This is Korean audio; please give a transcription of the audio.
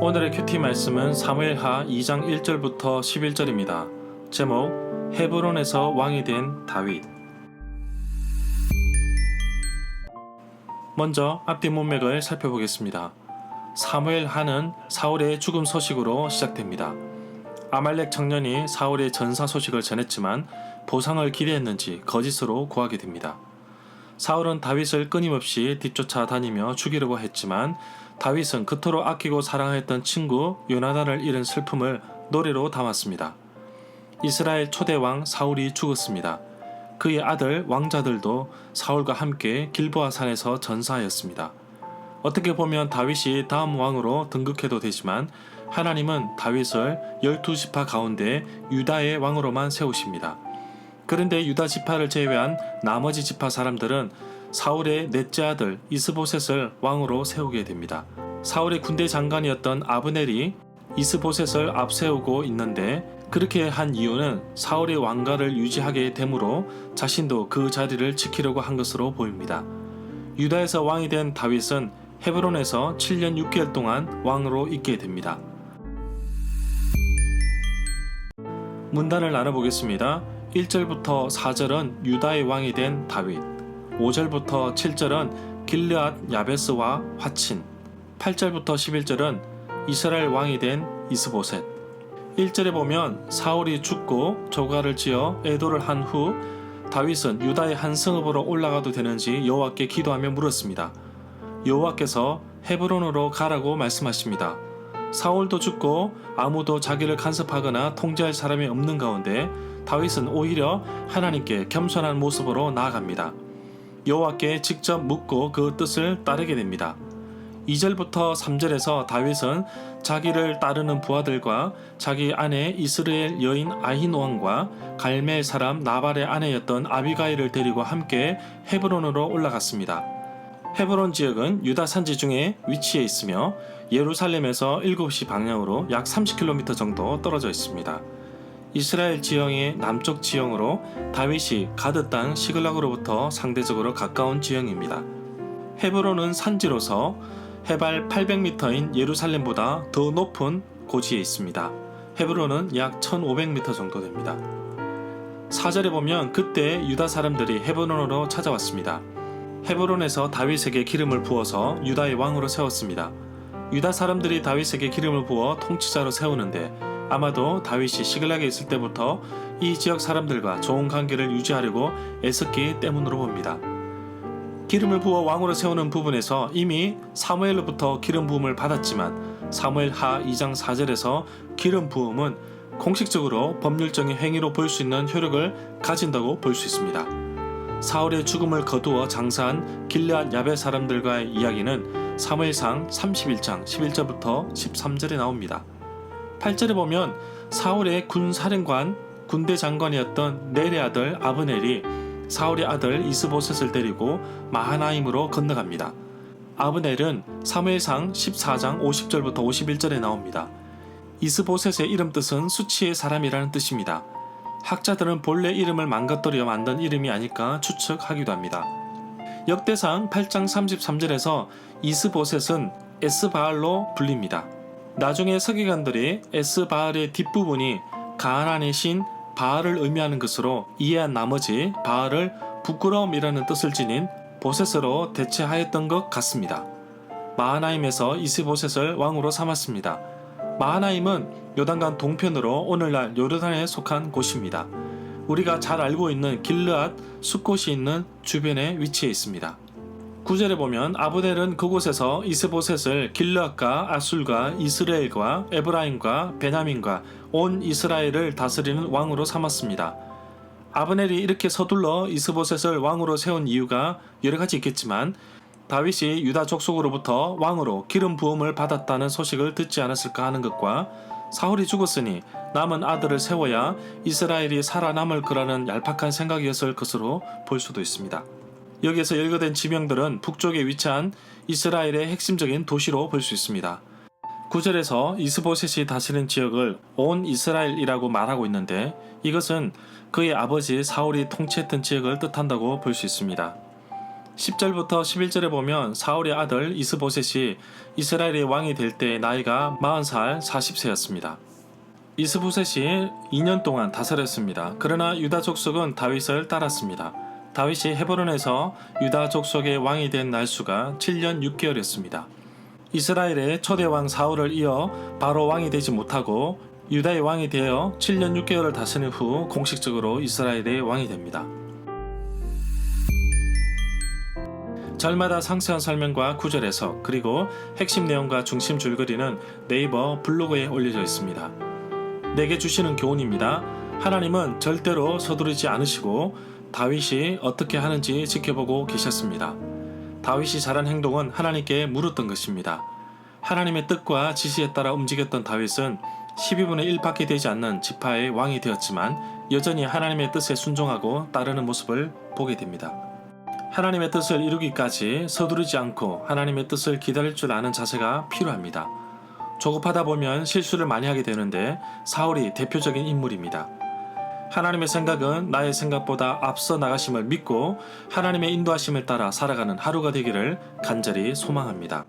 오늘의 큐티 말씀은 사무엘하 2장 1절부터 11절입니다. 제목 헤브론에서 왕이 된 다윗. 먼저 앞뒤 문맥을 살펴보겠습니다. 사무엘하는 사울의 죽음 소식으로 시작됩니다. 아말렉 청년이 사울의 전사 소식을 전했지만 보상을 기대했는지 거짓으로 구하게 됩니다. 사울은 다윗을 끊임없이 뒤쫓아 다니며 죽이려고 했지만 다윗은 그토록 아끼고 사랑했던 친구 요나단을 잃은 슬픔을 노래로 담았습니다. 이스라엘 초대왕 사울이 죽었습니다. 그의 아들 왕자들도 사울과 함께 길보아 산에서 전사하였습니다. 어떻게 보면 다윗이 다음 왕으로 등극해도 되지만 하나님은 다윗을 12지파 가운데 유다의 왕으로만 세우십니다. 그런데 유다 지파를 제외한 나머지 지파 사람들은 사울의 넷째 아들 이스보셋을 왕으로 세우게 됩니다. 사울의 군대 장관이었던 아브넬이 이스보셋을 앞세우고 있는데 그렇게 한 이유는 사울의 왕가를 유지하게 되므로 자신도 그 자리를 지키려고 한 것으로 보입니다. 유다에서 왕이 된 다윗은 헤브론에서 7년 6개월 동안 왕으로 있게 됩니다. 문단을 나눠보겠습니다. 1절부터 4절은 유다의 왕이 된 다윗, 5절부터 7절은 길르앗 야베스와 화친, 8절부터 11절은 이스라엘 왕이 된 이스보셋. 1절에 보면 사울이 죽고 조가를 지어 애도를 한 후 다윗은 유다의 한 성읍으로 올라가도 되는지 여호와께 기도하며 물었습니다. 여호와께서 헤브론으로 가라고 말씀하십니다. 사울도 죽고 아무도 자기를 간섭하거나 통제할 사람이 없는 가운데 다윗은 오히려 하나님께 겸손한 모습으로 나아갑니다. 여호와께 직접 묻고 그 뜻을 따르게 됩니다. 2절부터 3절에서 다윗은 자기를 따르는 부하들과 자기 아내 이스라엘 여인 아히노함과 갈멜 사람 나발의 아내였던 아비가일을 데리고 함께 헤브론으로 올라갔습니다. 헤브론 지역은 유다 산지 중에 위치해 있으며 예루살렘에서 7시 방향으로 약 30km 정도 떨어져 있습니다. 이스라엘 지형의 남쪽 지형으로 다윗이 가드 땅 시글락으로부터 상대적으로 가까운 지형입니다. 헤브론은 산지로서 해발 800m인 예루살렘보다 더 높은 고지에 있습니다. 헤브론은 약 1500m 정도 됩니다. 4절에 보면 그때 유다 사람들이 헤브론으로 찾아왔습니다. 헤브론에서 다윗에게 기름을 부어서 유다의 왕으로 세웠습니다. 유다 사람들이 다윗에게 기름을 부어 통치자로 세우는데 아마도 다윗이 시글락에 있을 때부터 이 지역 사람들과 좋은 관계를 유지하려고 애썼기 때문으로 봅니다. 기름을 부어 왕으로 세우는 부분에서 이미 사무엘로부터 기름 부음을 받았지만 사무엘하 2장 4절에서 기름 부음은 공식적으로 법률적인 행위로 볼 수 있는 효력을 가진다고 볼 수 있습니다. 사울의 죽음을 거두어 장사한 길르앗 야베 사람들과의 이야기는 사무엘상 31장 11절부터 13절에 나옵니다. 8절에 보면 사울의 군사령관, 군대 장관이었던 넬의 아들 아브넬이 사울의 아들 이스보셋을 데리고 마하나임으로 건너갑니다. 아브넬은 사무엘상 14장 50절부터 51절에 나옵니다. 이스보셋의 이름 뜻은 수치의 사람이라는 뜻입니다. 학자들은 본래 이름을 망가뜨려 만든 이름이 아닐까 추측하기도 합니다. 역대상 8장 33절에서 이스보셋은 에스바알로 불립니다. 나중에 서기관들이 에스바알의 뒷부분이 가나안의 신 바알을 의미하는 것으로 이해한 나머지 바알을 부끄러움이라는 뜻을 지닌 보셋으로 대체하였던 것 같습니다. 마하나임에서 이스보셋을 왕으로 삼았습니다. 마하나임은 요단강 동편으로 오늘날 요르단에 속한 곳입니다. 우리가 잘 알고 있는 길르앗 숫곳이 있는 주변에 위치해 있습니다. 9절에 보면 아브넬은 그곳에서 이스보셋을 길르앗과 아술과 이스라엘과 에브라임과 베냐민과 온 이스라엘을 다스리는 왕으로 삼았습니다. 아브넬이 이렇게 서둘러 이스보셋을 왕으로 세운 이유가 여러 가지 있겠지만 다윗이 유다 족속으로부터 왕으로 기름 부음을 받았다는 소식을 듣지 않았을까 하는 것과 사울이 죽었으니 남은 아들을 세워야 이스라엘이 살아남을 거라는 얄팍한 생각이었을 것으로 볼 수도 있습니다. 여기에서 열거된 지명들은 북쪽에 위치한 이스라엘의 핵심적인 도시로 볼 수 있습니다. 9절에서 이스보셋이 다스린 지역을 온 이스라엘이라고 말하고 있는데 이것은 그의 아버지 사울이 통치했던 지역을 뜻한다고 볼 수 있습니다. 10절부터 11절에 보면 사울의 아들 이스보셋이 이스라엘의 왕이 될 때 나이가 40살 40세였습니다. 이스보셋이 2년 동안 다스렸습니다. 그러나 유다 족속은 다윗을 따랐습니다. 다윗이 헤브론에서 유다 족속의 왕이 된 날수가 7년 6개월이었습니다. 이스라엘의 초대왕 사울을 이어 바로 왕이 되지 못하고 유다의 왕이 되어 7년 6개월을 다스린 후 공식적으로 이스라엘의 왕이 됩니다. 절마다 상세한 설명과 구절에서 그리고 핵심 내용과 중심 줄거리는 네이버 블로그에 올려져 있습니다. 내게 주시는 교훈입니다. 하나님은 절대로 서두르지 않으시고 다윗이 어떻게 하는지 지켜보고 계셨습니다. 다윗이 잘한 행동은 하나님께 물었던 것입니다. 하나님의 뜻과 지시에 따라 움직였던 다윗은 12분의 1밖에 되지 않는 지파의 왕이 되었지만 여전히 하나님의 뜻에 순종하고 따르는 모습을 보게 됩니다. 하나님의 뜻을 이루기까지 서두르지 않고 하나님의 뜻을 기다릴 줄 아는 자세가 필요합니다. 조급하다 보면 실수를 많이 하게 되는데 사울이 대표적인 인물입니다. 하나님의 생각은 나의 생각보다 앞서 나가심을 믿고 하나님의 인도하심을 따라 살아가는 하루가 되기를 간절히 소망합니다.